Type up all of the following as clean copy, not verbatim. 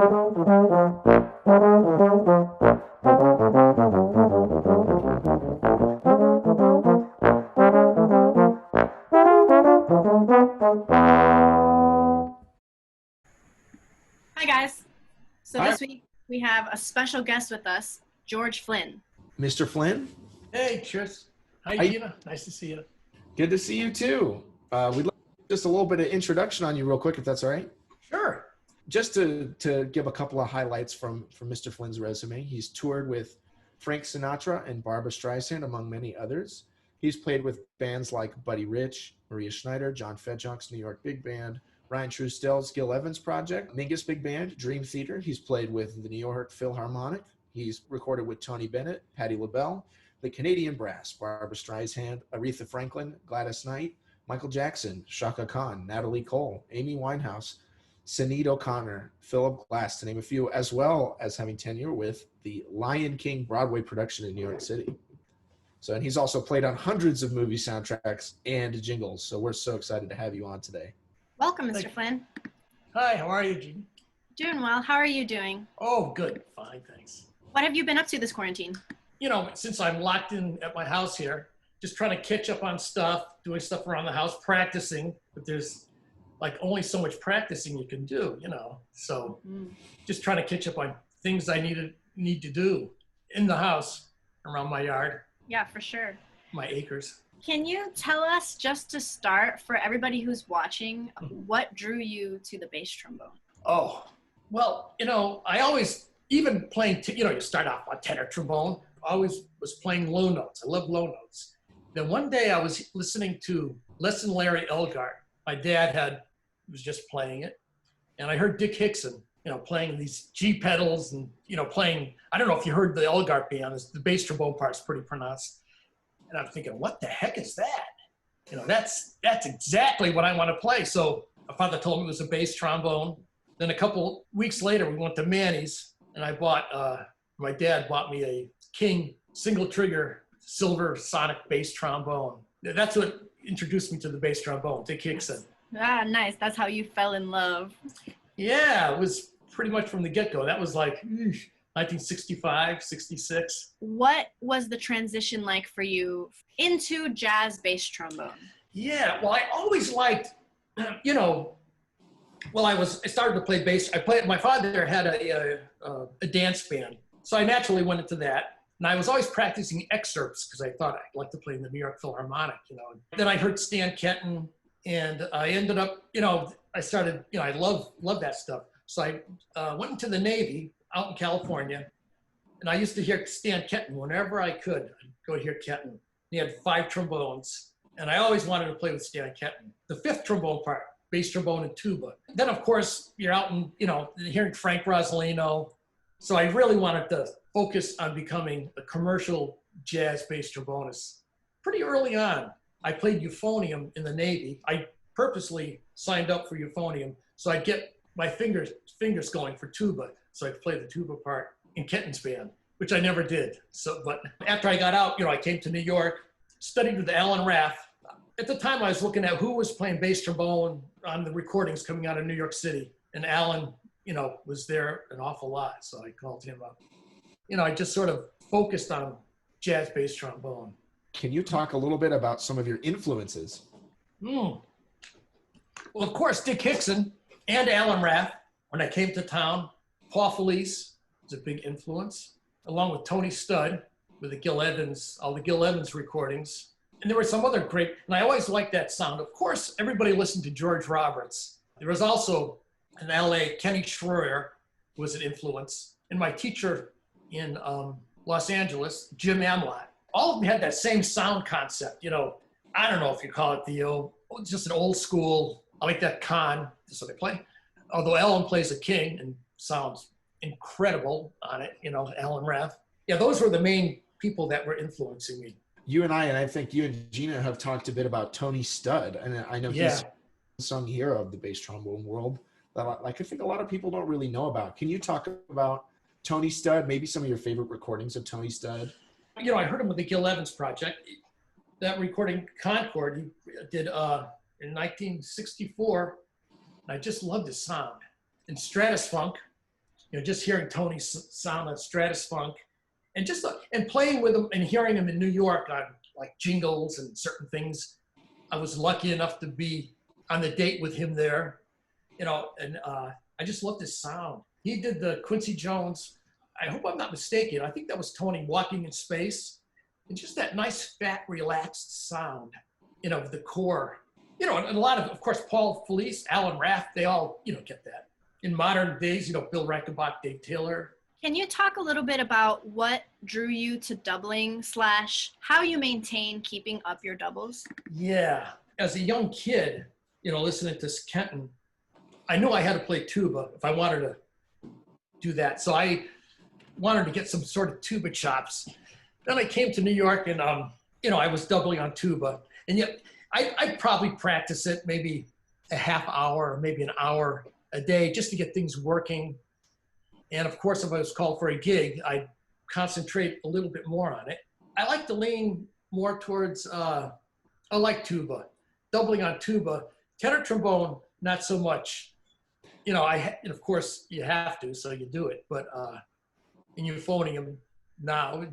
Hi guys. So Hi, this week we have a special guest with us, George Flynn. Mr. Flynn. Hey, Tris. Hi, Hi. Gina. Nice to see you. Good to see you too. We'd like just a little bit of introduction on you real quick, if that's all right. Sure. Just to give a couple of highlights from Mr. Flynn's resume. He's toured with Frank Sinatra and Barbra Streisand, among many others. He's played with bands like Buddy Rich, Maria Schneider, John Fedjonk's New York Big Band, Ryan Trustell's Gil Evans Project, Mingus Big Band, Dream Theater. He's played with the New York Philharmonic. He's recorded with Tony Bennett, Patti LaBelle, the Canadian Brass, Barbra Streisand, Aretha Franklin, Gladys Knight, Michael Jackson, Chaka Khan, Natalie Cole, Amy Winehouse, Sinead O'Connor, Philip Glass, to name a few, as well as having tenure with the Lion King Broadway production in New York City. So, and he's also played on hundreds of movie soundtracks and jingles. So we're so excited to have you on today. Welcome, Mr. Flynn. Hi, how are you, Gina? Doing well. How are you doing? Oh, good. Fine, thanks. What have you been up to this quarantine? You know, since I'm locked in at my house here, just trying to catch up on stuff, doing stuff around the house, practicing, but there's like only so much practicing you can do, you know. So just trying to catch up on things I need to do in the house, around my yard, Yeah, for sure. my acres. Can you tell us, just to start, for everybody who's watching, what drew you to the bass trombone? Oh, well, you know, I always, even playing, you start off on tenor trombone, I always was playing low notes. I love low notes. Then one day I was listening to Les and Larry Elgart. My dad was just playing it. And I heard Dick Hickson, playing these G pedals and, playing, I don't know if you heard the Elgart band, the bass trombone part's pretty pronounced. And I'm thinking, what the heck is that? That's exactly what I want to play. So my father told me it was a bass trombone. Then a couple weeks later, we went to Manny's and my dad bought me a King single trigger silver sonic bass trombone. That's what introduced me to the bass trombone, Dick Hickson. Ah, nice. That's how you fell in love. Yeah, it was pretty much from the get-go. That was like 1965, 66. What was the transition like for you into jazz bass trombone? Yeah, well, I always liked, I started to play bass. My father had a dance band, so I naturally went into that. And I was always practicing excerpts because I thought I'd like to play in the New York Philharmonic, Then I heard Stan Kenton, and I ended up, I started, I love that stuff. So I went into the Navy out in California, and I used to hear Stan Kenton whenever I could. I'd go hear Kenton. He had 5 trombones, and I always wanted to play with Stan Kenton. The 5th trombone part, bass trombone and tuba. Then, of course, you're out in, hearing Frank Rosolino. So I really wanted to focus on becoming a commercial jazz bass trombonist. Pretty early on, I played euphonium in the Navy. I purposely signed up for euphonium so I'd get my fingers going for tuba, so I could play the tuba part in Kenton's band, which I never did. So, but after I got out, I came to New York, studied with Alan Raff. At the time, I was looking at who was playing bass trombone on the recordings coming out of New York City, and Alan, was there an awful lot, so I called him up. I just sort of focused on jazz bass trombone. Can you talk a little bit about some of your influences? Well, of course, Dick Hickson and Alan Raff, when I came to town. Paul Felice was a big influence, along with Tony Studd with the Gil Evans, all the Gil Evans recordings. And there were some other great, and I always liked that sound. Of course, everybody listened to George Roberts. There was also in LA, Kenny Schroer was an influence. And my teacher in Los Angeles, Jim Amlott. All of them had that same sound concept. I don't know if you call it just an old school, I like that Con, that's what they play. Although Alan plays a King and sounds incredible on it, Alan Raff. Yeah, those were the main people that were influencing me. You and I think you and Gina have talked a bit about Tony Studd, and I know he's a unsung hero of the bass trombone world that I think a lot of people don't really know about. Can you talk about Tony Studd, maybe some of your favorite recordings of Tony Studd? I heard him with the Gil Evans project. That recording, Concord, he did in 1964. And I just loved his sound. And Stratus Funk, just hearing Tony's sound on Stratus Funk, and and playing with him and hearing him in New York on like jingles and certain things. I was lucky enough to be on the date with him there, and I just loved his sound. He did the Quincy Jones, I hope I'm not mistaken, I think that was Tony, Walking in Space, and just that nice, fat, relaxed sound, the core. And a lot of course, Paul Felice, Alan Raff, they all, get that. In modern days, Bill Reichenbach, Dave Taylor. Can you talk a little bit about what drew you to doubling / how you maintain keeping up your doubles? Yeah, as a young kid, listening to Kenton, I knew I had to play tuba if I wanted to do that. So I wanted to get some sort of tuba chops. Then I came to New York and, I was doubling on tuba. And yet I'd probably practice it maybe a half hour or maybe an hour a day just to get things working. And of course, if I was called for a gig, I'd concentrate a little bit more on it. I like to lean more towards, I like tuba, doubling on tuba. Tenor trombone, not so much. Of course you have to, so you do it. But in euphonium now,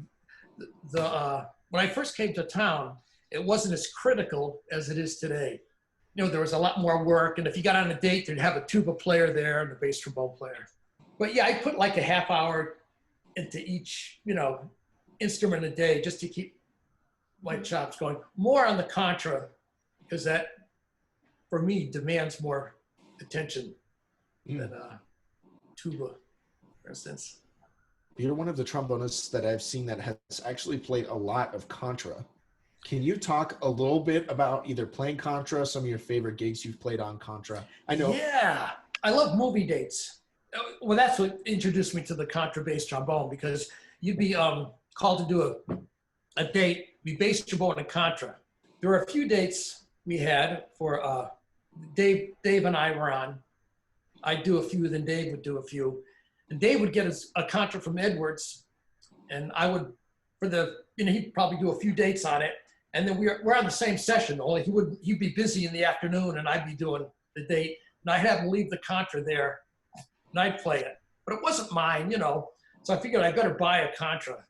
when I first came to town, it wasn't as critical as it is today. There was a lot more work, and if you got on a date, they'd have a tuba player there and a bass trombone player. But yeah, I put like a half hour into each, instrument a day just to keep my chops going. More on the contra, because that, for me, demands more attention than tuba, for instance. You're one of the trombonists that I've seen that has actually played a lot of contra. Can you talk a little bit about either playing contra, some of your favorite gigs you've played on contra? I know. Yeah, I love movie dates. Well, that's what introduced me to the contrabass trombone, because you'd be called to do a date, be bass trombone and contra. There were a few dates we had for Dave and I were on. I'd do a few, then Dave would do a few. And Dave would get a contra from Edwards, and I would, he'd probably do a few dates on it. And then we're on the same session, only he'd be busy in the afternoon and I'd be doing the date. And I'd have him leave the contra there and I'd play it. But it wasn't mine, So I figured I better buy a contra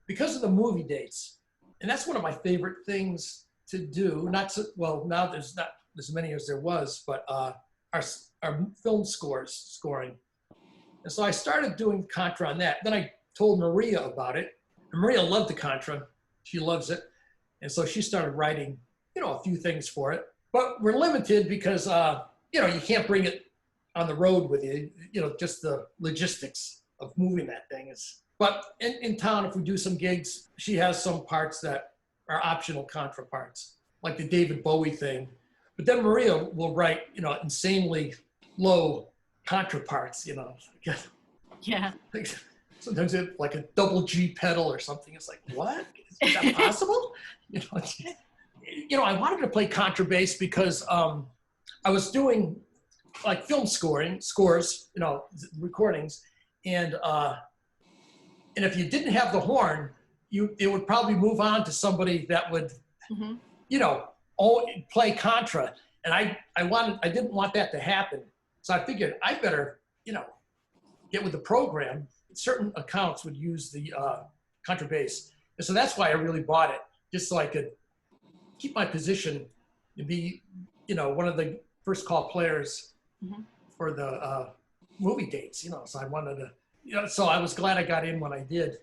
because of the movie dates. And that's one of my favorite things to do. Now there's not as many as there was, but our film scoring. And so I started doing contra on that. Then I told Maria about it. And Maria loved the contra. She loves it. And so she started writing, a few things for it. But we're limited because, you can't bring it on the road with you. Just the logistics of moving that thing is. But in town, if we do some gigs, she has some parts that are optional contra parts, like the David Bowie thing. But then Maria will write, insanely low contra parts, Yeah. Sometimes it's like a double G pedal or something. It's like, what? Is that possible? I wanted to play contrabass because I was doing like film scores, recordings, and if you didn't have the horn, it would probably move on to somebody that would, play contra, and I didn't want that to happen, so I figured I better, get with the program. Certain accounts would use the contrabass, and so that's why I really bought it, just so I could keep my position and be, one of the first call players for the movie dates, so I wanted to, so I was glad I got in when I did.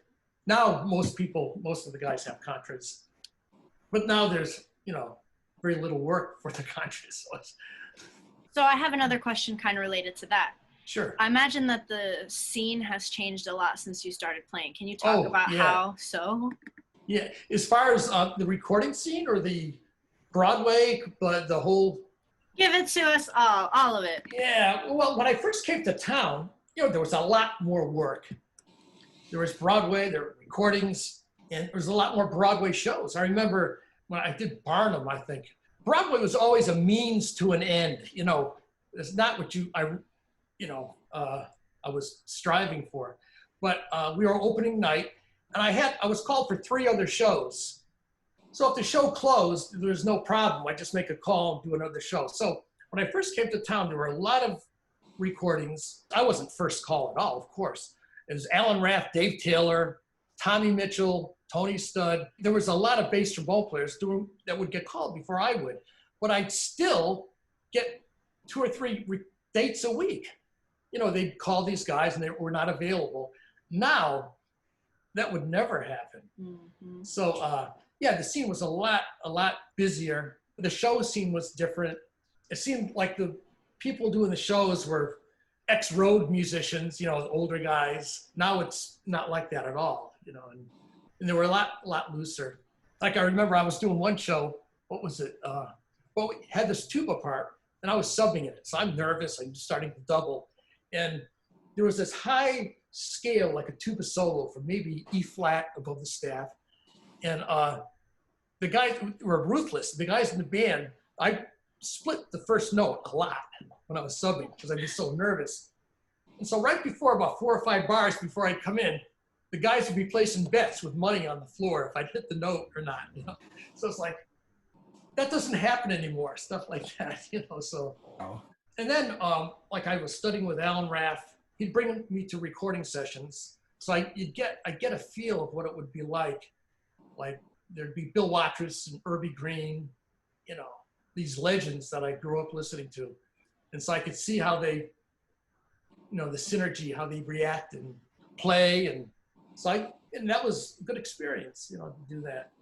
Now most of the guys have contras, but now there's, very little work for the contras. So I have another question kind of related to that. Sure. I imagine that the scene has changed a lot since you started playing. Can you talk about how so? Yeah, as far as the recording scene or the Broadway, but the whole... Give it to us all of it. Yeah, well, when I first came to town, there was a lot more work. There was Broadway, there were recordings, and there was a lot more Broadway shows. I remember when I did Barnum, I think. Broadway was always a means to an end. It's not what I was striving for. But we were opening night, and I was called for 3 other shows. So if the show closed, there's no problem. I just make a call and do another show. So when I first came to town, there were a lot of recordings. I wasn't first call at all, of course. It was Alan Rath, Dave Taylor, Tommy Mitchell, Tony Studd. There was a lot of bass trombone players that would get called before I would, but I'd still get 2 or 3 dates a week. They'd call these guys and they were not available. Now, that would never happen. Mm-hmm. So, the scene was a lot busier. The show scene was different. It seemed like the people doing the shows were ex-road musicians, older guys. Now it's not like that at all, and they were a lot looser. Like I remember I was doing one show, what was it? We had this tuba part and I was subbing it. So I'm nervous, I'm starting to double. And there was this high scale, like a tuba solo from maybe E flat above the staff. And the guys were ruthless. The guys in the band, I split the first note a lot when I was subbing because I'd be so nervous. And so right before about 4 or 5 bars before I'd come in, the guys would be placing bets with money on the floor if I'd hit the note or not. So it's like, that doesn't happen anymore, stuff like that, so. Oh. And then like I was studying with Alan Rath, he'd bring me to recording sessions. So I get a feel of what it would be like there'd be Bill Watrous and Irby Green, these legends that I grew up listening to. And so I could see how they, the synergy, how they react and play. And so and that was a good experience, to do that.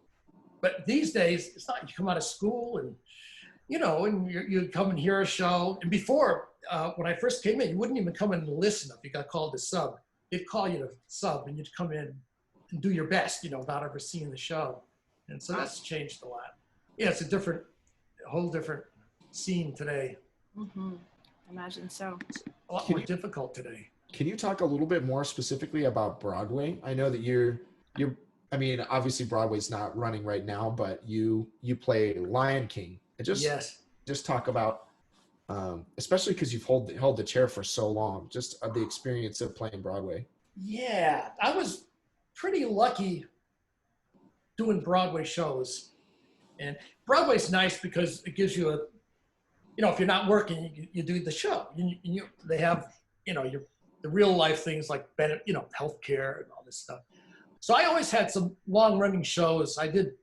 But these days, it's not, you come out of school and, and you come and hear a show. And before, when I first came in, you wouldn't even come in and listen if you got called to sub. They'd call you to sub and you'd come in and do your best, without ever seeing the show. And so that's changed a lot. Yeah, it's a whole different scene today. Mm-hmm. Imagine so. It's a lot more difficult today. Can you talk a little bit more specifically about Broadway? I know that you're obviously Broadway's not running right now, but you play Lion King. Just talk about, especially because you've held the chair for so long, just the experience of playing Broadway. Yeah, I was pretty lucky doing Broadway shows. And Broadway's nice because it gives you if you're not working, you do the show. They have, the real life things like, healthcare and all this stuff. So I always had some long running shows. I did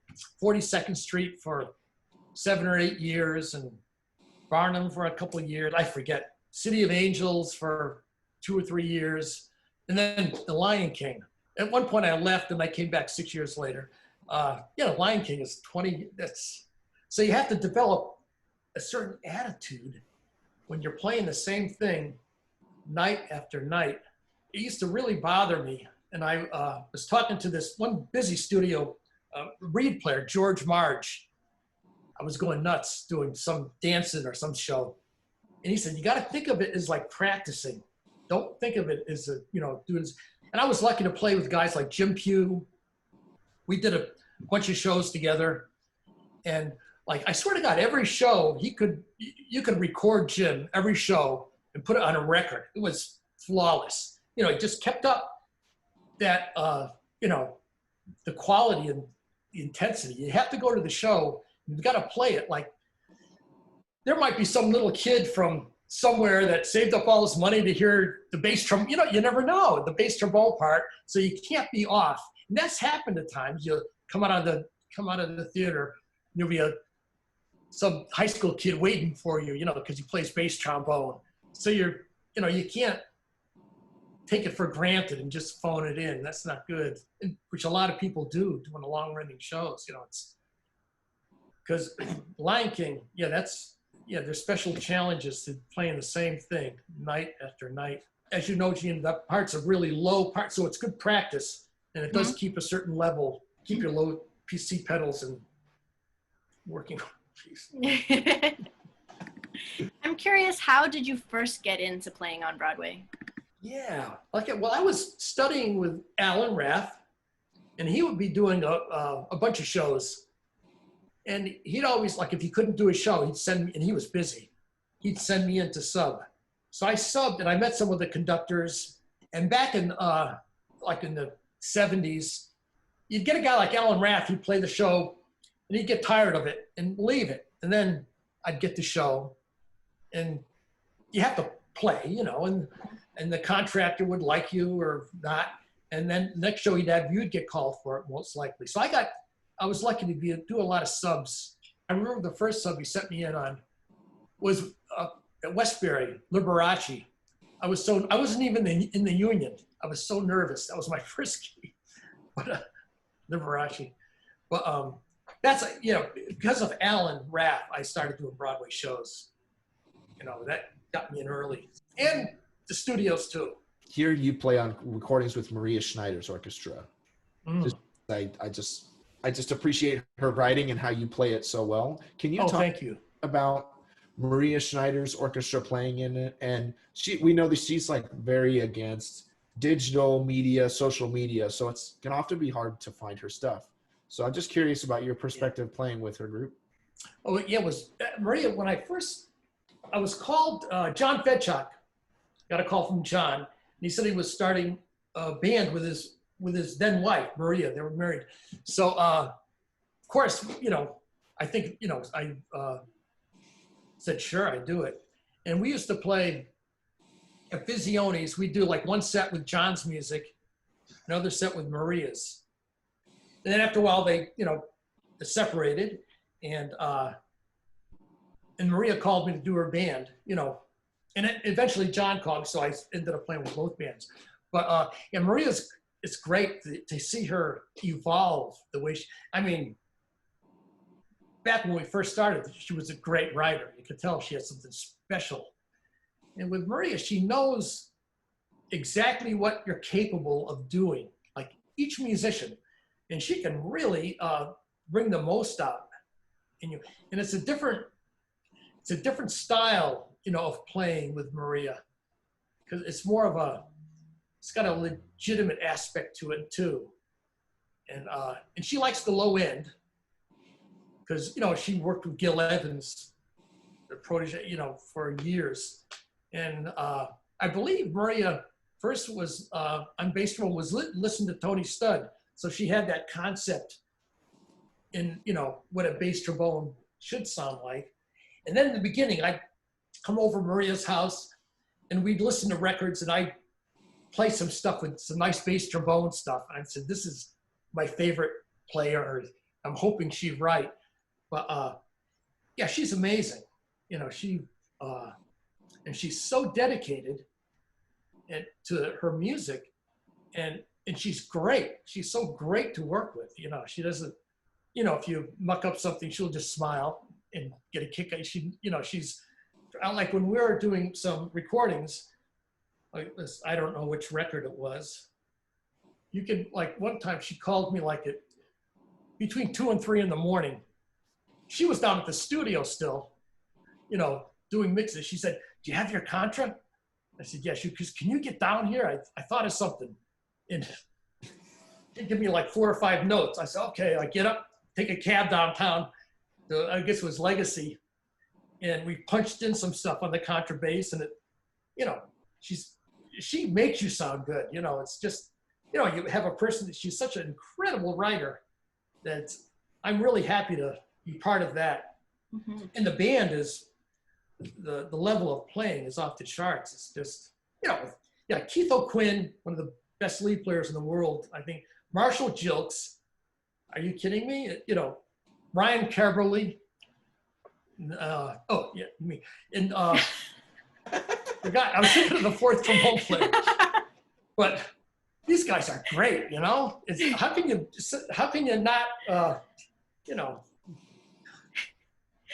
42nd Street for 7 or 8 years and Barnum for a couple of years. I forget. City of Angels for 2 or 3 years. And then The Lion King. At one point I left and I came back 6 years later. Lion King is 20. So you have to develop a certain attitude when you're playing the same thing night after night. It used to really bother me. And I was talking to this one busy studio reed player, George Marge. I was going nuts doing some dancing or some show. And he said, you got to think of it as like practicing. Don't think of it as, doing this. And I was lucky to play with guys like Jim Pugh. We did a bunch of shows together. And I swear to God, every show you could record Jim every show and put it on a record. It was flawless. It just kept up that, the quality and the intensity. You have to go to the show. You've got to play it. There might be some little kid from somewhere that saved up all his money to hear the bass trombone. You never know the bass trombone part. So you can't be off. And that's happened at times. You come out of the theater, there'll be some high school kid waiting for you, because he plays bass trombone. So you can't take it for granted and just phone it in. That's not good, which a lot of people do doing the long-running shows. It's because Lion King, there's special challenges to playing the same thing night after night. As you know, Gene, that part's a really low part, so it's good practice, and it does keep a certain level, keep your low PC pedals and working. I'm curious, how did you first get into playing on Broadway? Yeah, I was studying with Alan Rath, and he would be doing a bunch of shows. And he'd always, if he couldn't do a show, he'd send me, and he was busy, he'd send me in to sub. So I subbed, and I met some of the conductors. And back in, in the 70s, you'd get a guy like Alan Rath who'd play the show, and he'd get tired of it and leave it. And then I'd get the show, and you have to play, you know, and the contractor would like you or not. And then next show you'd get called for it most likely. So I was lucky to do a lot of subs. I remember the first sub he sent me in on was at Westbury, Liberace. I wasn't even in the union. I was so nervous. That was my first gig, but Liberace. But that's, you know, because of Alan Raff, I started doing Broadway shows. You know, that got me in early. And the studios too. Here you play on recordings with Maria Schneider's orchestra. I just appreciate her writing and how you play it so well. Can you talk thank you. about Maria Schneider's orchestra playing in it? And we know that she's like very against digital media, social media, so it can often be hard to find her stuff. So I'm just curious about your perspective playing with her group. Oh yeah, it was Maria. When I was called, John Fedchuk, got a call from John, and he said he was starting a band with his then wife, Maria. They were married. So, of course, you know, I think, you know, I said, sure, I'd do it. And we used to play at Visiones. We'd do like one set with John's music, another set with Maria's. And then after a while, they separated, and Maria called me to do her band, you know, and eventually John called me, so I ended up playing with both bands. But yeah, it's great to see her evolve the way I mean, back when we first started, she was a great writer. You could tell she had something special. And with Maria, she knows exactly what you're capable of doing, like each musician. And she can really bring the most out in you. And it's a different style, you know, of playing with Maria, because it's got a legitimate aspect to it too. And she likes the low end, because, you know, she worked with Gil Evans, the protege, you know, for years. And I believe Maria first was on bass drum was listen to Tony Studd. So she had that concept in, you know, what a bass trombone should sound like. And then in the beginning, I'd come over to Maria's house and we'd listen to records, and I'd play some stuff with some nice bass trombone stuff. And I said, this is my favorite player. I'm hoping she'd write. But yeah, she's amazing. You know, and she's so dedicated to her music, and she's great. She's so great to work with. You know, she doesn't, you know, if you muck up something, she'll just smile and get a kick. She's like when we were doing some recordings, like this, I don't know which record it was. You could, like, one time she called me like at between 2 and 3 in the morning. She was down at the studio still, you know, doing mixes. She said, do you have your contra? I said, yes. Can you get down here? I thought of something. And she'd give me like 4 or 5 notes. I said, okay. I get up, take a cab downtown. I guess it was Legacy. And we punched in some stuff on the contrabass, and it, you know, she makes you sound good. You know, it's just, you know, you have a person that she's such an incredible writer that I'm really happy to be part of that. Mm-hmm. And the band is, the level of playing is off the charts. It's just, you know, yeah, Keith O'Quinn, one of the best lead players in the world, I think. Marshall Gilks, are you kidding me? You know, Ryan Caberly. Oh yeah, me. And I was thinking of the fourth trombone player. But these guys are great, you know. How can you not, you know?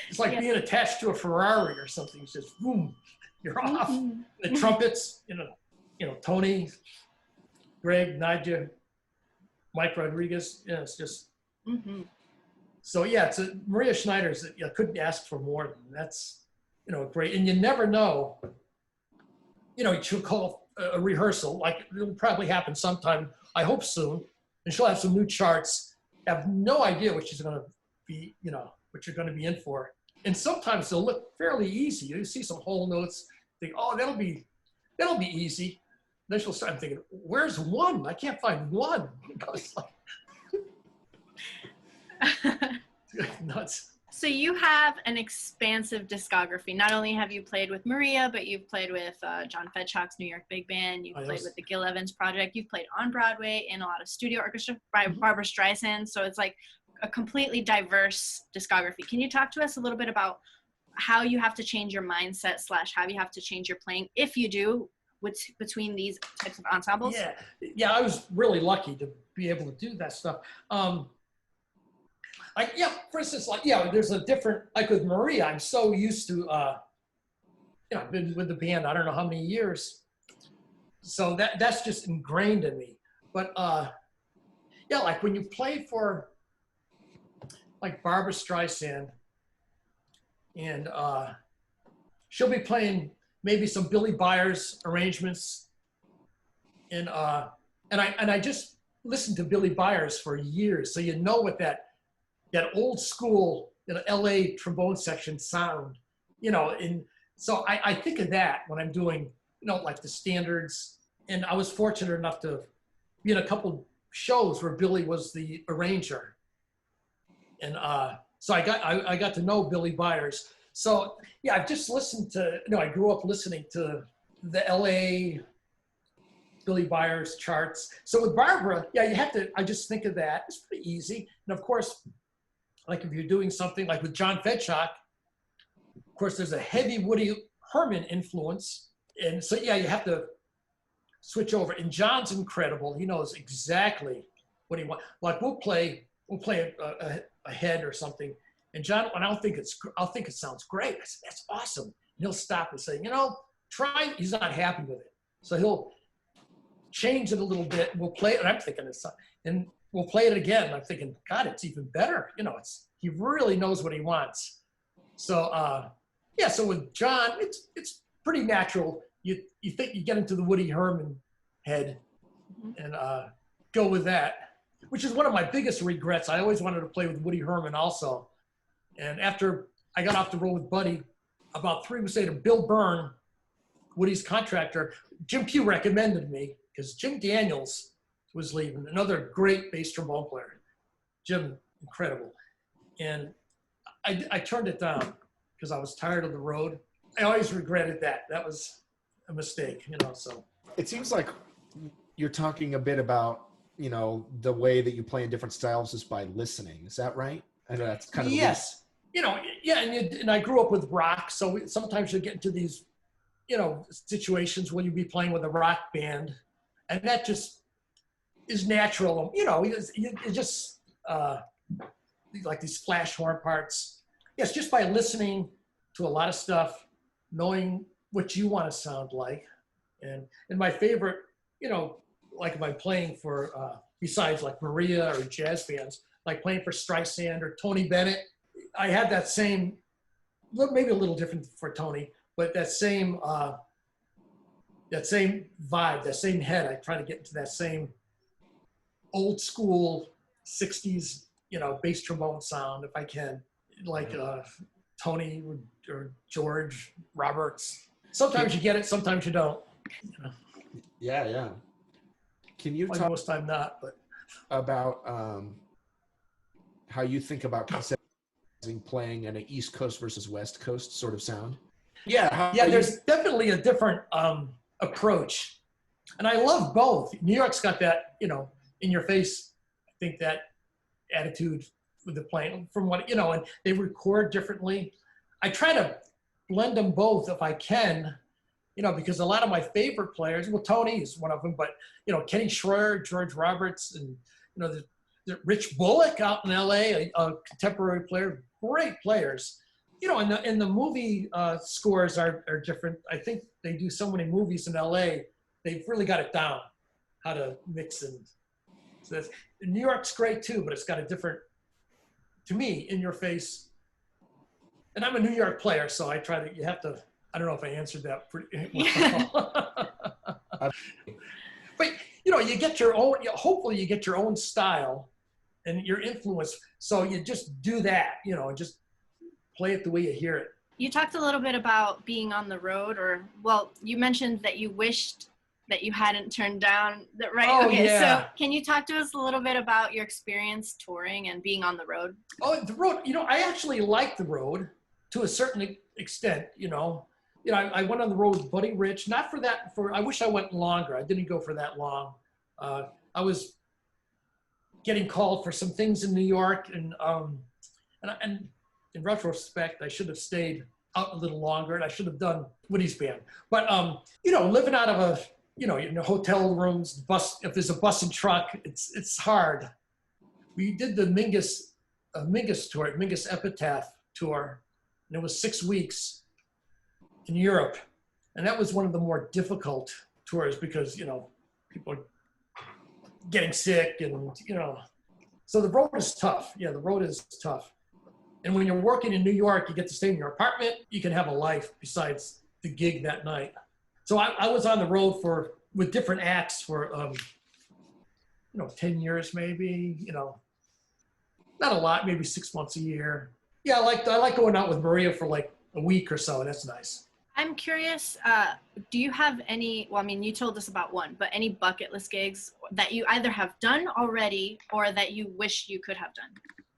It's like being attached to a Ferrari or something. It's just boom, you're off. Mm-hmm. The trumpets, you know, Tony, Greg, Nadia, Mike Rodriguez. Yeah, it's just. Mm-hmm. So yeah, Maria Schneider's. I couldn't ask for more than that's, you know, great. And you never know. You know, she'll call a rehearsal. Like it'll probably happen sometime. I hope soon. And she'll have some new charts. I have no idea what she's going to be. You know, what you're going to be in for. And sometimes they'll look fairly easy. You see some whole notes, think, oh, that'll be easy. Then she'll start thinking, where's one? I can't find one. It's like, nuts. So you have an expansive discography. Not only have you played with Maria, but you've played with John Fedchock's New York Big Band. You've played with the Gil Evans Project. You've played on Broadway in a lot of studio orchestra by Barbra Streisand. So it's like a completely diverse discography. Can you talk to us a little bit about how you have to change your mindset / how you have to change your playing, if you do, between these types of ensembles? Yeah, I was really lucky to be able to do that stuff. For instance, there's a different, like with Maria, I'm so used to, I've been with the band, I don't know how many years. So that's just ingrained in me. But like when you play for like Barbra Streisand, and she'll be playing maybe some Billy Byers arrangements. And I just listened to Billy Byers for years. So you know what that old school, LA trombone section sound, and so I think of that when I'm doing, like the standards. And I was fortunate enough to be in a couple shows where Billy was the arranger. And so I got to know Billy Byers. So yeah, I've just listened to, I grew up listening to the LA Billy Byers charts. So with Barbara, I just think of that. It's pretty easy. And of course, like if you're doing something like with John Fedchock, of course, there's a heavy Woody Herman influence. And so, you have to switch over. And John's incredible. He knows exactly what he wants. Like we'll play a head or something. And John, I'll think it sounds great. I said, that's awesome. And he'll stop and say, try. He's not happy with it. So he'll change it a little bit. And we'll play it. And I'm thinking it's, and we'll play it again. And I'm thinking, God, it's even better. He really knows what he wants. So, so with John, it's pretty natural. You think you get into the Woody Herman head and go with that, which is one of my biggest regrets. I always wanted to play with Woody Herman also. And after I got off the road with Buddy, about 3 weeks later, Bill Byrne, Woody's contractor, Jim Pugh recommended me because Jim Daniels was leaving, another great bass trombone player. Jim, incredible. And I turned it down because I was tired of the road. I always regretted that. That was a mistake, so. It seems like you're talking a bit about, the way that you play in different styles is by listening. Is that right? I know that's kind of yes. And I grew up with rock, so sometimes you get into these, situations when you be playing with a rock band, and that just is natural. It just like these flash horn parts. Yes, just by listening to a lot of stuff, knowing what you want to sound like, and my favorite, like if I'm playing for besides like Maria or jazz bands, like playing for Streisand or Tony Bennett, I had that same, maybe a little different for Tony, but that same vibe, that same head. I try to get into that same old school 60s, bass trombone sound if I can, like Tony or George Roberts. Sometimes you get it, sometimes you don't. Yeah. Can you talk most time not, but about how you think about playing in an East Coast versus West Coast sort of sound? There's definitely a different approach, and I love both. New York's got that, in your face. I think that attitude with the playing from what and they record differently. I try to blend them both if I can, because a lot of my favorite players, well, Tony is one of them, but Kenny Schroer, George Roberts, and the Rich Bullock out in LA, a contemporary player, great players. And the movie scores are different. I think they do so many movies in LA, they've really got it down, how to mix and so New York's great too, but it's got a different, to me, in your face. And I'm a New York player, so I try to, I don't know if I answered that pretty well. But, you get your own, hopefully you get your own style and your influence. So you just do that, and just play it the way you hear it. You talked a little bit about being on the road, you mentioned that you wished that you hadn't turned down? Right? Oh, okay, yeah. so can you talk to us a little bit about your experience touring and being on the road? Oh, the road, I actually like the road to a certain extent, I went on the road with Buddy Rich, not I wish I went longer. I didn't go for that long. I was getting called for some things in New York, and in retrospect, I should have stayed out a little longer, and I should have done Woody's band. But living out of in the hotel rooms, bus, if there's a bus and truck, it's hard. We did the Mingus tour, Mingus Epitaph tour, and it was 6 weeks in Europe, and that was one of the more difficult tours because people are getting sick, and so the road is tough. Yeah, the road is tough. And when you're working in New York, you get to stay in your apartment. You can have a life besides the gig that night. So I was on the road with different acts for 10 years maybe. Not a lot, maybe 6 months a year. Yeah, I like going out with Maria for like a week or so. That's nice. I'm curious, do you have any, well, I mean, you told us about one, but any bucket list gigs that you either have done already or that you wish you could have done?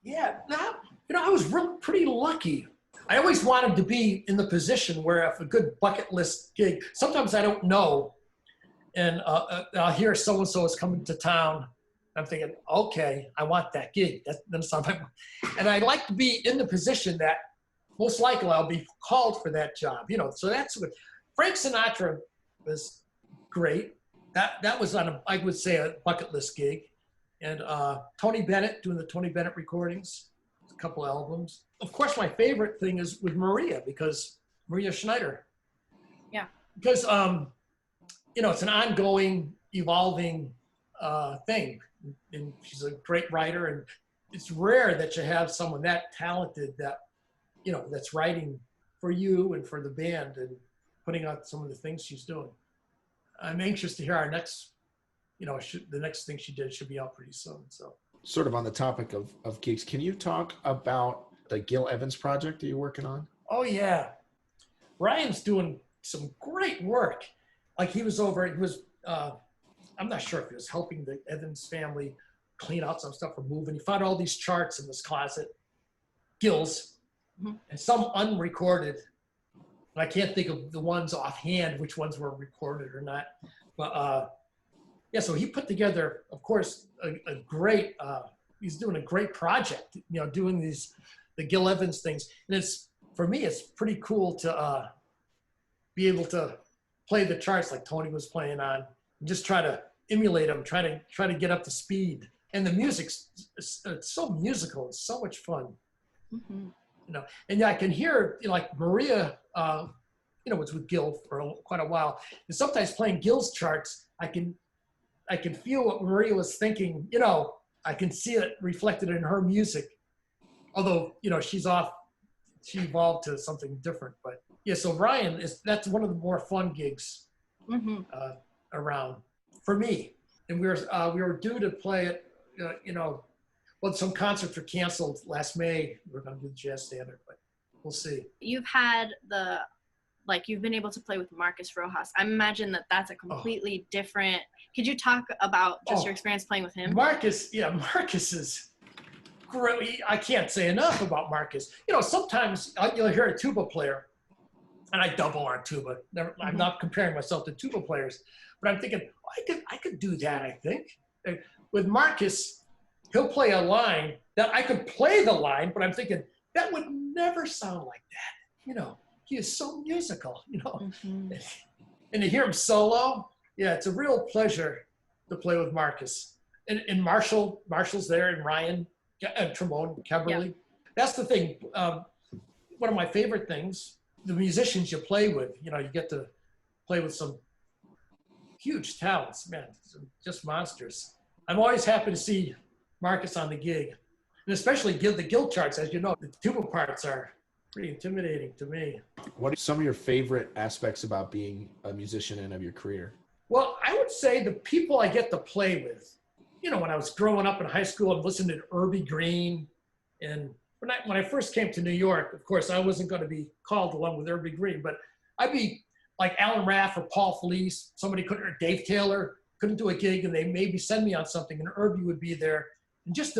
Yeah, I was pretty lucky. I always wanted to be in the position where if a good bucket list gig, sometimes I don't know, and I'll hear so-and-so is coming to town. I'm thinking, okay, I want that gig. That's not my, and I like to be in the position that most likely I'll be called for that job. So that's what Frank Sinatra was great. That was I would say a bucket list gig. And Tony Bennett, doing the Tony Bennett recordings, a couple albums. Of course, my favorite thing is with Maria, because Maria Schneider. Yeah. Because, it's an ongoing, evolving thing. And she's a great writer. And it's rare that you have someone that talented that, that's writing for you and for the band and putting out some of the things she's doing. I'm anxious to hear our next, the next thing she did should be out pretty soon. So, sort of on the topic of gigs, can you talk about the Gil Evans project that you're working on? Oh yeah, Ryan's doing some great work. Like he was, I'm not sure if he was helping the Evans family clean out some stuff or move, and he found all these charts in this closet, Gil's, and some unrecorded. And I can't think of the ones offhand, which ones were recorded or not. But yeah, so he put together, of course, a great, he's doing a great project, doing the Gil Evans things. And for me, it's pretty cool to be able to play the charts like Tony was playing on, and just try to emulate them, try to get up to speed. And the music's it's so musical, it's so much fun. Mm-hmm. And yeah, I can hear, like Maria, was with Gil for quite a while. And sometimes playing Gil's charts, I can feel what Maria was thinking. I can see it reflected in her music. Although, she evolved to something different. But yeah, so Ryan that's one of the more fun gigs around for me. And we were due to play it, well, some concerts were canceled last May. We're going to do the Jazz Standard, but we'll see. You've had you've been able to play with Marcus Rojas. I imagine that that's a completely different. Could you talk about just your experience playing with him? Marcus is great. I can't say enough about Marcus. Sometimes you'll hear a tuba player, and I double on tuba. I'm not comparing myself to tuba players, but I'm thinking, I could do that, I think. With Marcus, he'll play a line that I could play the line, but I'm thinking, that would never sound like that. He is so musical, And to hear him solo, yeah, it's a real pleasure to play with Marcus. And Marshall's there, and Ryan, trombone, Kimberly. Yeah. That's the thing. One of my favorite things, the musicians you play with, you get to play with some huge talents, man, just monsters. I'm always happy to see Marcus on the gig, and especially the Gil charts. As you know, the tuba parts are pretty intimidating to me. What are some of your favorite aspects about being a musician and of your career? Well, I would say the people I get to play with. When I was growing up in high school, I'm listening to Irby Green, and when I first came to New York, of course, I wasn't going to be called along with Irby Green, but I'd be like Alan Raff or Paul Felice, somebody couldn't, or Dave Taylor couldn't do a gig, and they maybe send me on something, and Irby would be there. And just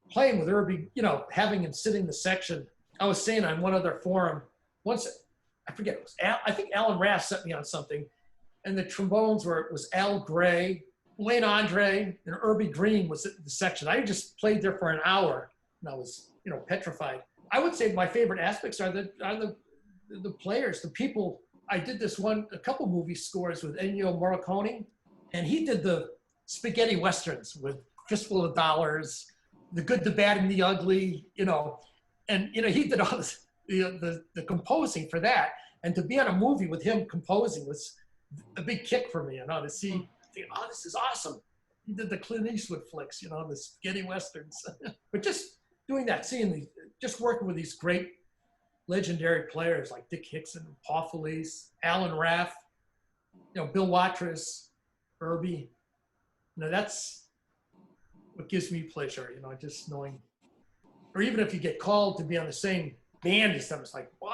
playing with Irby, you know, having him sit in the section. I was saying on one other forum, once, I forget, it was I think Alan Raff sent me on something, and the trombones was Al Gray, Wayne Andre, and Irby Green was the section. I just played there for an hour, and I was, you know, petrified. I would say my favorite aspects are the players, the people. I did a couple movie scores with Ennio Morricone, and he did the spaghetti westerns with Fistful of Dollars, The Good, the Bad, and the Ugly, you know, and, you know, he did all this, the composing for that. And to be on a movie with him composing was a big kick for me, you know, to see, oh, this is awesome. He did the Clint Eastwood flicks, you know, the spaghetti westerns. But just doing that, just working with these great legendary players like Dick Hickson, Paul Felice, Alan Raff, you know, Bill Watrous, Irby. You know, that's what gives me pleasure, you know, just knowing, or even if you get called to be on the same band as them, it's like, wow.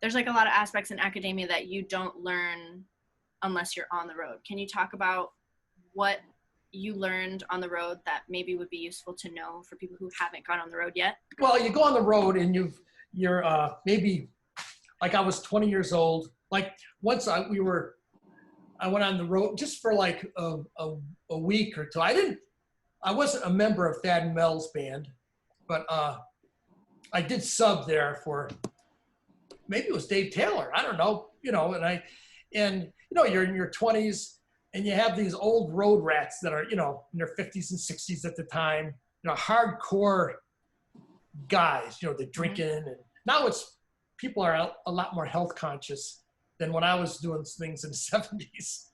There's like a lot of aspects in academia that you don't learn unless you're on the road. Can you talk about what you learned on the road that maybe would be useful to know for people who haven't gone on the road yet? Well, you go on the road and you're maybe, like I was 20 years old. Like once I went on the road just for like a week or two. I wasn't a member of Thad and Mel's band, but I did sub there for, maybe it was Dave Taylor, I don't know, you know, and you know, you're in your 20s and you have these old road rats that are, you know, in their 50s and 60s at the time, you know, hardcore guys, you know, they're drinking. And now people are a lot more health conscious than when I was doing things in the 70s.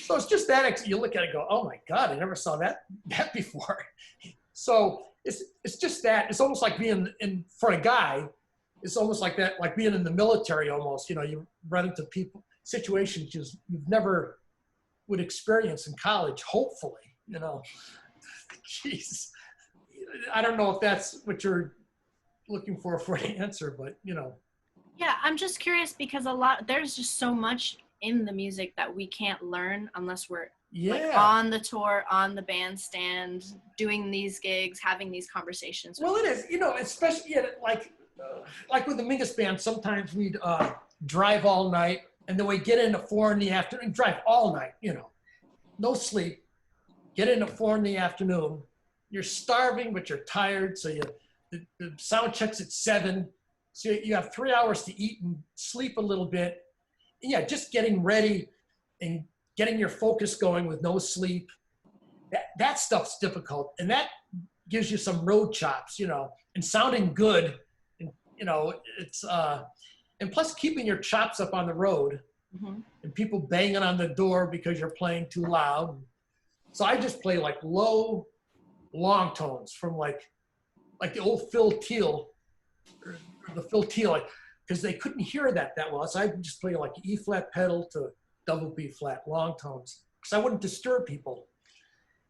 So it's just that, you look at it and go, oh my God, I never saw that before. So it's just that, it's almost like being for a guy, it's almost like that, like being in the military almost, you know, you run into situations you've never would experience in college, hopefully, you know. Jeez. I don't know if that's what you're looking for an answer, but, you know. Yeah, I'm just curious because there's just so much in the music that we can't learn unless we're like on the tour, on the bandstand, doing these gigs, having these conversations. Well, it is, you know, especially like with the Mingus band, sometimes we'd drive all night and then we'd get in at 4 in the afternoon, drive all night, you know, no sleep, get in at 4 in the afternoon. You're starving, but you're tired. So the sound check's at 7. So you have 3 hours to eat and sleep a little bit. And yeah, just getting ready and getting your focus going with no sleep. That stuff's difficult. And that gives you some road chops, you know, and sounding good. And, you know, it's, and plus keeping your chops up on the road and people banging on the door because you're playing too loud. So I just play like low, long tones from like the old Phil Teal, or the Phil Teal, because they couldn't hear that well. So I just play like E flat pedal to double B flat, long tones, because I wouldn't disturb people.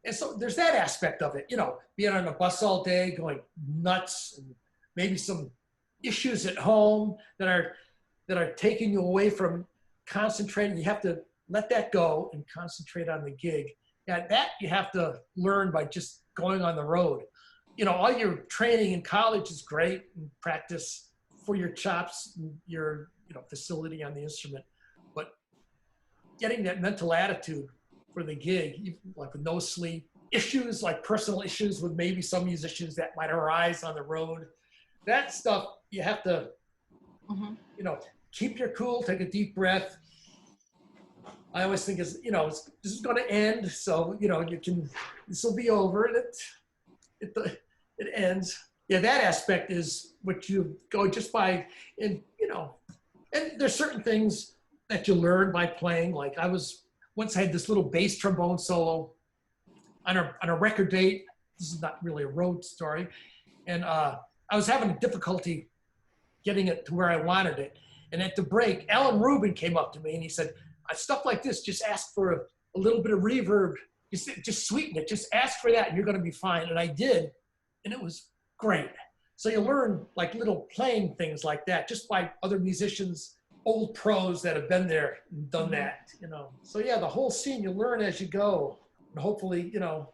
And so there's that aspect of it, you know, being on a bus all day, going nuts, and maybe some issues at home that are taking you away from concentrating. You have to let that go and concentrate on the gig. Yeah, that you have to learn by just going on the road. You know, all your training in college is great and practice for your chops and your, you know, facility on the instrument. But getting that mental attitude for the gig, like with no sleep, issues like personal issues with maybe some musicians that might arise on the road, that stuff you have to, you know, keep your cool, take a deep breath. I always think is, you know, this is going to end, so, you know, this will be over, and it ends. Yeah, that aspect is what you go just by, and, you know, and there's certain things that you learn by playing. Like I had this little bass trombone solo on a record date. This is not really a road story. And I was having difficulty getting it to where I wanted it. And at the break, Alan Rubin came up to me and he said, stuff like this, just ask for a little bit of reverb. Just sweeten it. Just ask for that and you're going to be fine. And I did. And it was great. So you learn like little playing things like that just by other musicians old pros that have been there and done that, you know. So yeah, the whole scene, you learn as you go. And hopefully, you know,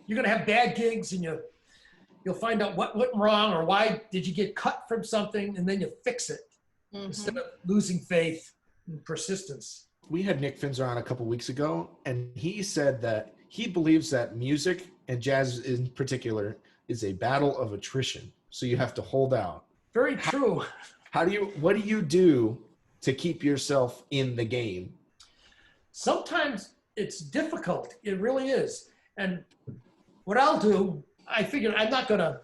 you're going to have bad gigs and you'll find out what went wrong or why did you get cut from something, and then you fix it instead of losing faith and persistence. We had Nick Finzer on a couple weeks ago, and he said that he believes that music, and jazz in particular, is a battle of attrition. So you have to hold out. Very true. What do you do to keep yourself in the game? Sometimes it's difficult. It really is. And what I'll do, I figured I'm not going to,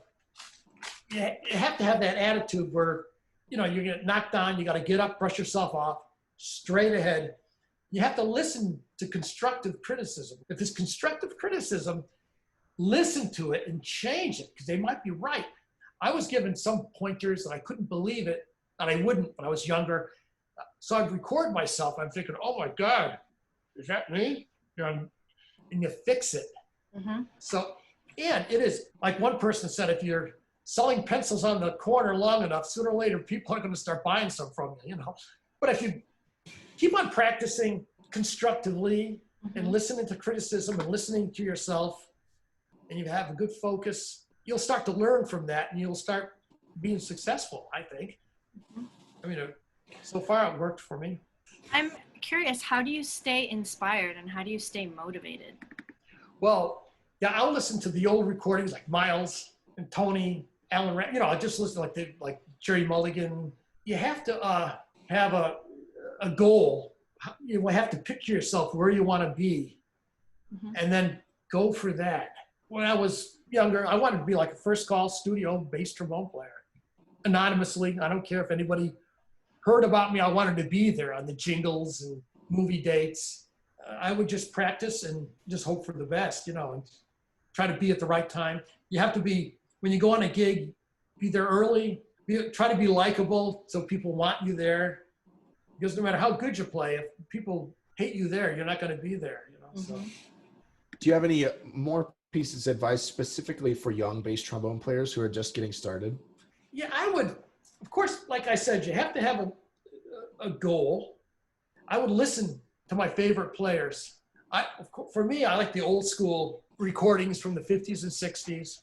you have to have that attitude where, you know, you get knocked down, you got to get up, brush yourself off, straight ahead. You have to listen to constructive criticism. If it's constructive criticism, listen to it and change it, because they might be right. I was given some pointers and I couldn't believe it, and I wouldn't when I was younger. So I'd record myself. I'm thinking, oh my God, is that me? And you fix it. So, and it is, like one person said, if you're selling pencils on the corner long enough, sooner or later, people are going to start buying some from you, you know. But if you keep on practicing constructively and listening to criticism and listening to yourself, and you have a good focus, you'll start to learn from that and you'll start being successful, I think. I mean, so far it worked for me. I'm curious, how do you stay inspired and how do you stay motivated? Well, yeah, I'll listen to the old recordings like Miles and Tony, Alan, you know, I just listen to like Jerry Mulligan. You have to have a goal. You have to picture yourself where you want to be and then go for that. When I was younger, I wanted to be like a first call studio bass trombone player. Anonymously, I don't care if anybody heard about me, I wanted to be there on the jingles and movie dates. I would just practice and just hope for the best, you know, and try to be at the right time. You have to be, when you go on a gig, be there early, try to be likable so people want you there. Because no matter how good you play, if people hate you there, you're not going to be there, you know. So. Do you have any more pieces of advice specifically for young bass trombone players who are just getting started? Yeah, I would, of course, like I said, you have to have a goal. I would listen to my favorite players. For me, I like the old school recordings from the 50s and 60s,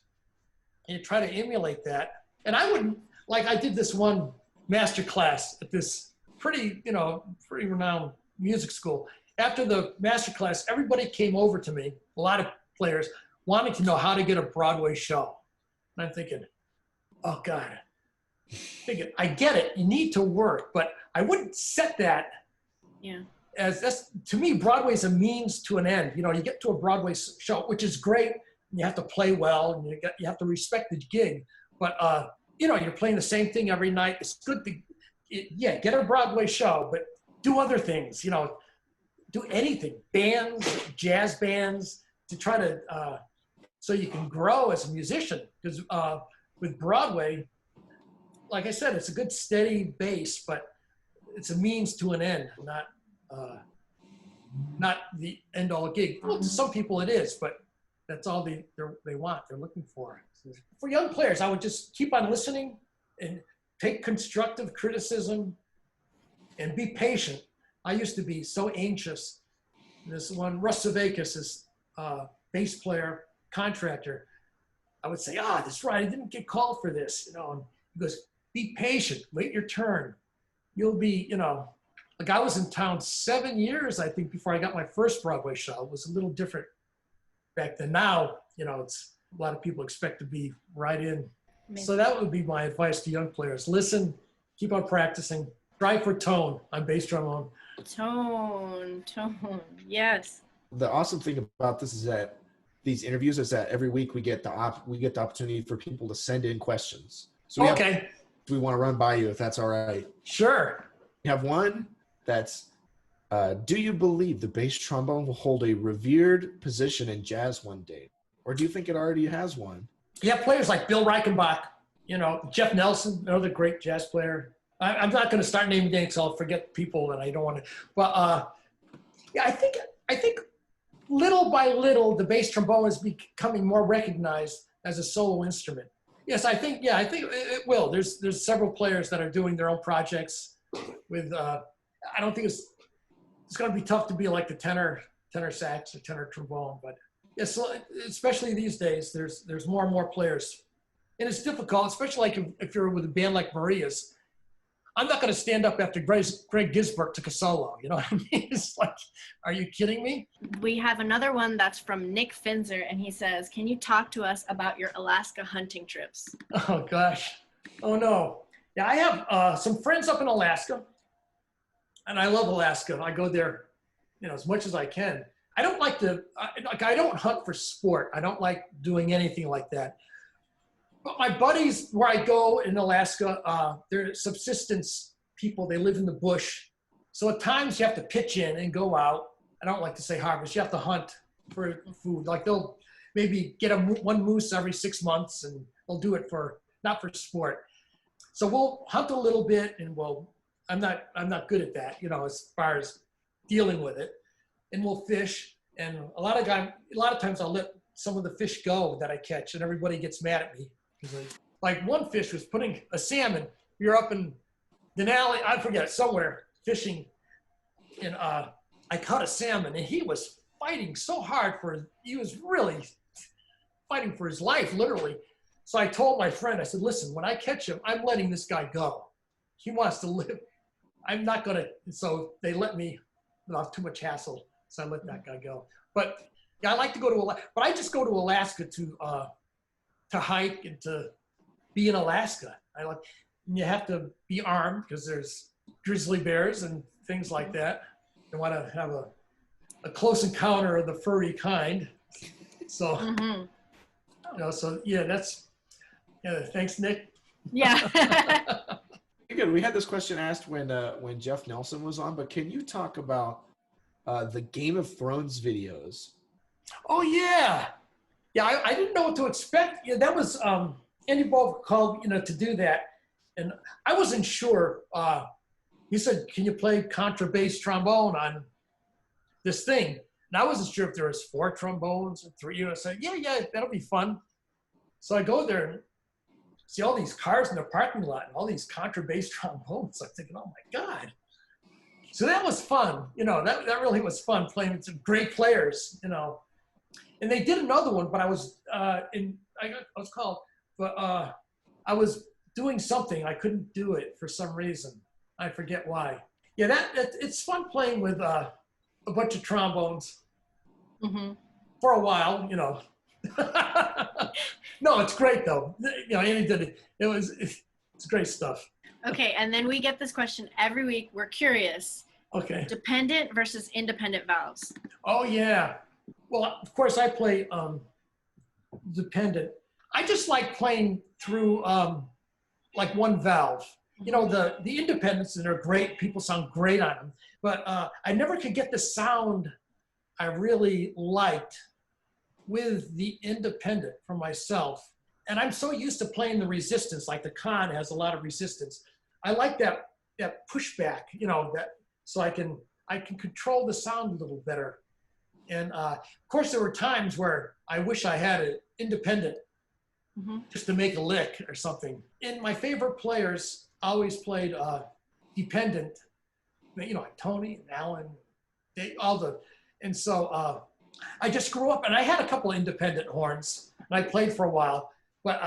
and try to emulate that. And I wouldn't, like I did this one master class at this pretty renowned music school. After the master class, everybody came over to me, a lot of players, wanting to know how to get a Broadway show. And I'm thinking, oh God, I get it, you need to work, but I wouldn't set that as, that's, to me, Broadway's a means to an end. You know, you get to a Broadway show, which is great, and you have to play well, and you have to respect the gig, but you know, you're playing the same thing every night. It's good to, get a Broadway show, but do other things, you know, do anything, bands, jazz bands, to try to, so you can grow as a musician. Because with Broadway, like I said, it's a good steady base, but it's a means to an end, not the end all gig. Well, to some people it is, but that's all they want, they're looking for. For young players, I would just keep on listening and take constructive criticism and be patient. I used to be so anxious. This one, Russ Savakis, is bass player, contractor. I would say, that's right, I didn't get called for this, you know. And he goes, be patient, wait your turn. You'll be, you know, like I was in town 7 years, I think, before I got my first Broadway show. It was a little different back then. Now, you know, it's a lot of people expect to be right in. Amazing. So that would be my advice to young players. Listen, keep on practicing, strive for tone on bass trombone. Tone, yes. The awesome thing about this is that these interviews is that every week we get the opportunity for people to send in questions. So we want to run by you if that's all right. Sure. We have one that's, do you believe the bass trombone will hold a revered position in jazz one day? Or do you think it already has one? You have players like Bill Reichenbach, you know, Jeff Nelson, another great jazz player. I'm not going to start naming names, so I'll forget people that I don't want to. But I think little by little, the bass trombone is becoming more recognized as a solo instrument. Yes, I think it will. There's several players that are doing their own projects. with I don't think it's going to be tough to be like the tenor sax or tenor trombone, but yes, especially these days, there's more and more players, and it's difficult, especially like if you're with a band like Maria's. I'm not going to stand up after Greg Gisbert took a solo. You know what I mean? It's like, are you kidding me? We have another one that's from Nick Finzer, and he says, "Can you talk to us about your Alaska hunting trips?" Oh gosh, oh no. Yeah, I have some friends up in Alaska, and I love Alaska. I go there, as much as I can. I don't like I don't hunt for sport. I don't like doing anything like that. But my buddies, where I go in Alaska, they're subsistence people. They live in the bush. So at times you have to pitch in and go out. I don't like to say harvest. You have to hunt for food. Like they'll maybe get one moose every 6 months, and they'll do it not for sport. So we'll hunt a little bit, and I'm not good at that, as far as dealing with it. And we'll fish. And a lot of times I'll let some of the fish go that I catch, and everybody gets mad at me. Like one fish was putting a salmon. We were up in Denali, I forget, somewhere fishing, and I caught a salmon, and he was fighting so hard he was really fighting for his life, literally. So I told my friend, I said, listen, when I catch him, I'm letting this guy go. He wants to live. I'm not going to. So they let me without too much hassle. So I let that guy go. But yeah, I like to go to Alaska, but I just go to Alaska to hike and to be in Alaska. You have to be armed because there's grizzly bears and things like that. You want to have a close encounter of the furry kind. So, thanks, Nick. Yeah. Good. We had this question asked when Jeff Nelson was on, but can you talk about the Game of Thrones videos? Oh yeah. Yeah, I didn't know what to expect. Yeah, that was Andy Ball called, to do that, and I wasn't sure. He said, "Can you play contrabass trombone on this thing?" And I wasn't sure if there was 4 trombones or 3. I said, "Yeah, that'll be fun." So I go there and see all these cars in the parking lot and all these contrabass trombones. I'm thinking, "Oh my God!" So that was fun. That really was fun playing with some great players. And they did another one, but I was I was doing something. I couldn't do it for some reason. I forget why. Yeah, it's fun playing with a bunch of trombones for a while. No, it's great though. Andy did it. It's great stuff. Okay, and then we get this question every week. We're curious. Okay. Dependent versus independent valves. Oh yeah. Well, of course, I play dependent. I just like playing through like one valve. The independents, and they're great. People sound great on them. But I never could get the sound I really liked with the independent for myself. And I'm so used to playing the resistance, like the Con has a lot of resistance. I like that pushback, so I can control the sound a little better. And of course, there were times where I wish I had an independent just to make a lick or something. And my favorite players always played dependent, like Tony and Alan, and so I just grew up, and I had a couple of independent horns, and I played for a while, but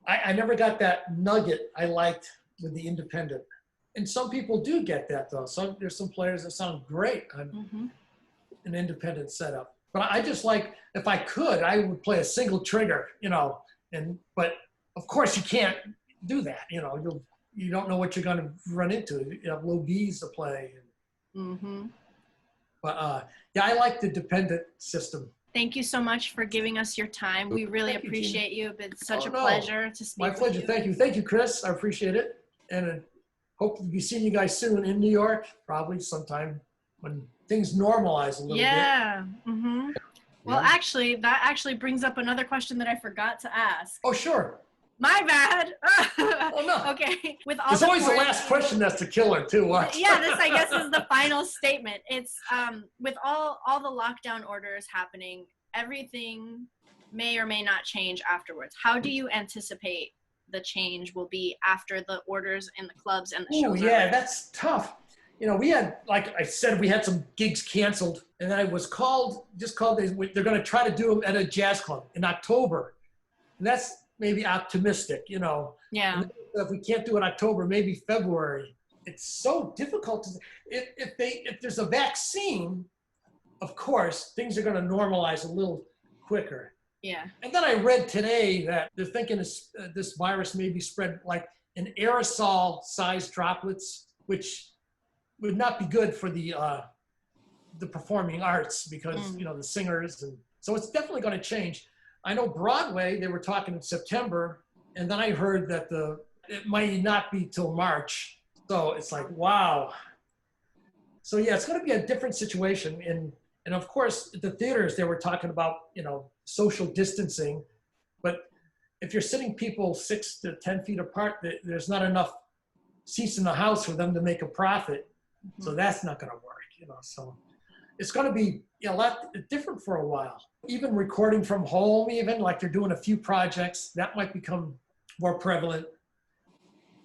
I never got that nugget I liked with the independent. And some people do get that though. There's some players that sound great on an independent setup. But I just like, if I could, I would play a single trigger, but of course you can't do that, you don't know what you're going to run into. You have low Bs to play. But yeah, I like the dependent system. Thank you so much for giving us your time. We really appreciate you. It's such a pleasure to speak with you. My pleasure. Thank you. Thank you, Chris. I appreciate it. And hope to be seeing you guys soon in New York, probably sometime when things normalize a little bit. Yeah. Well, actually, that actually brings up another question that I forgot to ask. Oh, sure. My bad. Oh, no. Okay. There's always the last question that's the killer, too. Yeah, this, I guess, is the final statement. It's with all the lockdown orders happening, everything may or may not change afterwards. How do you anticipate the change will be after the orders and the clubs and the Oh, shows. yeah, that's tough. You know, we had, like I said, we had some gigs canceled, and I was called. They're going to try to do them at a jazz club in October. And that's maybe optimistic, you know. Yeah. And if we can't do it in October, maybe February. It's so difficult. If there's a vaccine, of course, things are going to normalize a little quicker. Yeah. And then I read today that they're thinking this virus may be spread like in aerosol-sized droplets, which would not be good for the performing arts because you know the singers, and so it's definitely going to change. I know Broadway, they were talking in September, and then I heard that it might not be till March. So it's like, wow. So yeah, it's going to be a different situation. And of course, the theaters, they were talking about, you know, social distancing, but if you're sitting people 6 to 10 feet apart, there's not enough seats in the house for them to make a profit. So that's not going to work, you know. So it's going to be a lot different for a while. Even recording from home, even like they're doing a few projects, that might become more prevalent.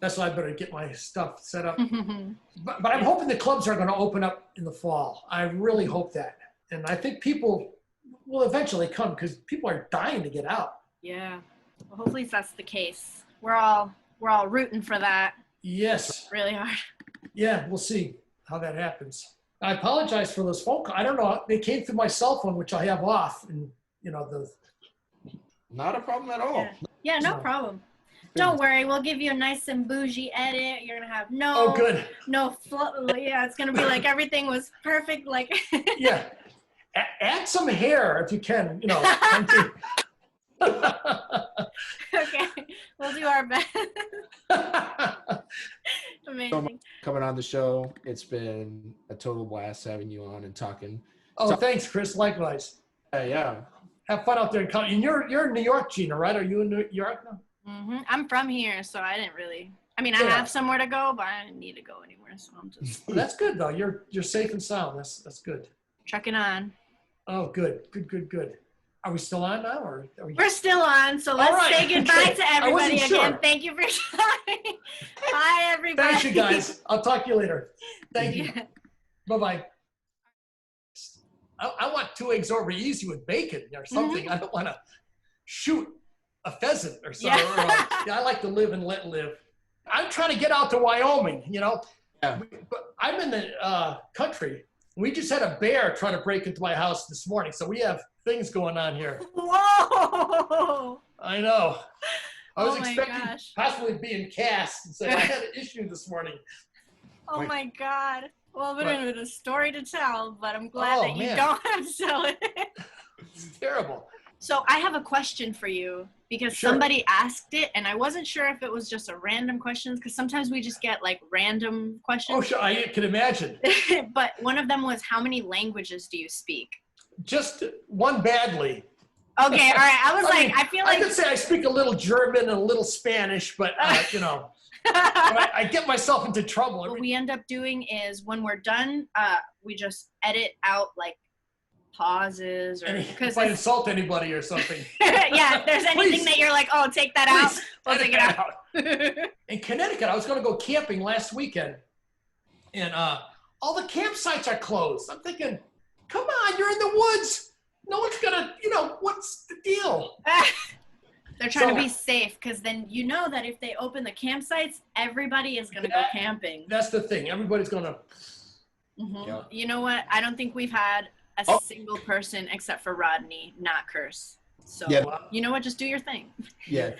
That's why I better get my stuff set up. But I'm hoping the clubs are going to open up in the fall. I really hope that. And I think people will eventually come because people are dying to get out. Yeah. Well, hopefully that's the case. We're all rooting for that. Yes. Really hard. Yeah, we'll see how that happens. I apologize for those phone calls. I don't know. They came through my cell phone, which I have off, and you know Not a problem at all. Yeah, no problem. Don't worry, we'll give you a nice and bougie edit. You're gonna have Oh, good. Yeah, it's gonna be like everything was perfect. Like yeah, add some hair if you can. You know. Okay, we'll do our best. Amazing. Coming on the show, it's been a total blast having you on and talking. Oh, thanks, Chris. Likewise. Yeah. Have fun out there. And you're in New York, Gina, right? Are you in New York now? I'm from here, so I didn't really. I mean, I have somewhere to go, but I didn't need to go anywhere, so I'm just. Well, that's good though. You're safe and sound. That's good. Trucking on. Oh, good. Are we still on now, or are we? We're still on, so let's say goodbye to everybody again. Sure. Thank you for coming. Bye, everybody. Thanks, you guys. I'll talk to you later. Thank you. Bye-bye. I want 2 eggs over easy with bacon or something. I don't want to shoot a pheasant or something. I like to live and let live. I'm trying to get out to Wyoming, you know. Yeah. But I'm in the country. We just had a bear try to break into my house this morning, so we have things going on here. Whoa! I know. I was expecting gosh. possibly being cast and say I had an issue this morning. Oh my God. Well, it would have been a story to tell, but I'm glad that you don't have to tell it. It's terrible. So I have a question for you because somebody asked it, and I wasn't sure if it was just a random question because sometimes we just get like random questions. Oh, sure. I can imagine. But one of them was, how many languages do you speak? Just one badly. Okay, all right. I feel like I could say I speak a little German and a little Spanish, but you know, I get myself into trouble. What we end up doing is when we're done, we just edit out like pauses or if I insult anybody or something. Yeah, if there's anything that you're like, oh, take that out, we'll take it out. In Connecticut, I was going to go camping last weekend, and all the campsites are closed. I'm thinking, come on, you're in the woods. No one's gonna, you know, what's the deal? They're trying to be safe because then you know that if they open the campsites, everybody is gonna go camping. That's the thing. Everybody's gonna. Yeah. You know what? I don't think we've had a single person except for Rodney not curse. So you know what? Just do your thing. Yeah.